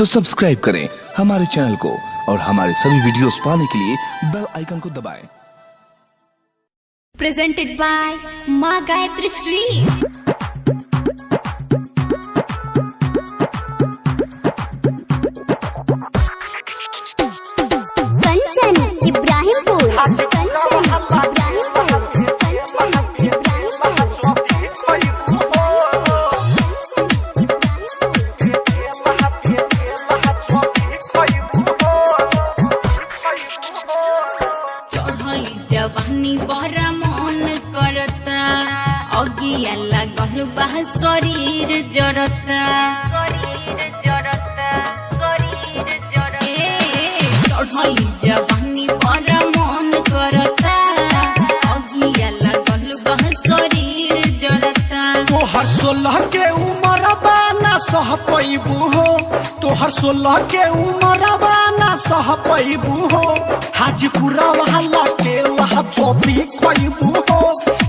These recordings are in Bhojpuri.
तो सब्सक्राइब करें हमारे चैनल को और हमारे सभी वीडियोस पाने के लिए बेल आइकन को दबाएं। प्रेजेंटेड बाय माँ गायत्री श्री। कंचन इब्राहिमपुर, जवानी बड़ा मन करता, अगिया लागल बा शरीर जरता, चढ़ली जवानी बड़ा मन करता, अगिया लागल बा शरीर जरता। तोहर 16 के उम्र बाना सह पैबू हो, तोहर 16 के उम्र बाना सह पैबू हो, हाजीपुरा वाला के लहा जोबी खैबू हो,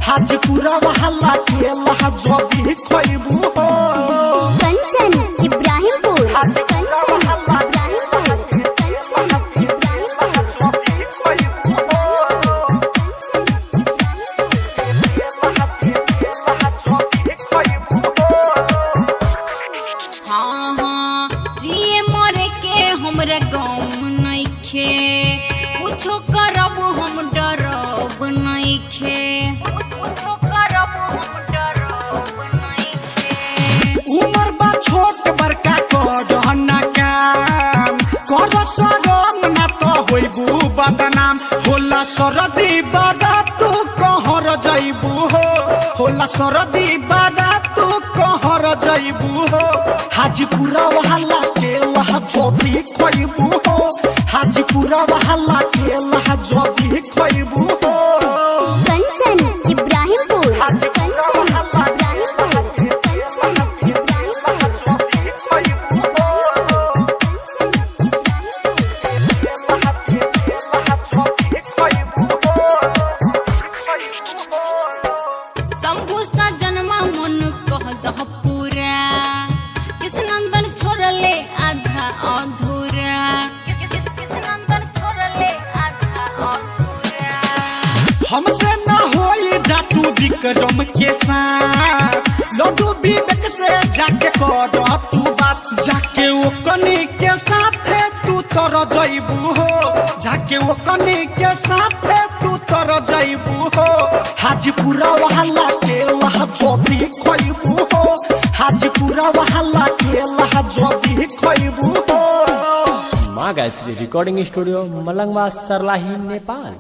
हाजीपुरा वाला के लहा जोबी खैबू हो। कंचन इब्राहिमपुर, हमरा गाँव नइखे, कुछो करब हम डरब नइखे, कुछो करब हम डरब नइखे। उमर बा छोट बड़का करना काम, कर सरम ना तो होइबू बदनाम, होला सरदी बड़ा तू कहर जइबू हो, होला सरदी बड़ा तू कहर जइबू हो, हाजीपुरा वाला के लहा जोबी खैबू हो, हाजीपुरा वाला के लहा जोबी खैबू हो। कंचन इब्राहिमपुर, शंभु सा जन्मा मन कह दह पूरा, कृष्णनंदन छोड़ले आधा अधूरा, कृष्णनंदन छोड़ले आधा अधूरा। हमसे ना होई जातू विक्रम के साथ, लड्डू विवेक से जाके कर तू बात, जाके वो कनी के साथ तू तर जइबू हो, जाके वो कनी के साथ तू तर जइबू हो, हाजीपुरा वाला के लहा जोबी खैबू हो, हाजीपुरा वाला के लहा जोबी खैबू हो। माँ गायत्री रिकॉर्डिंग स्टूडियो मलंगवा सरलाही नेपाल।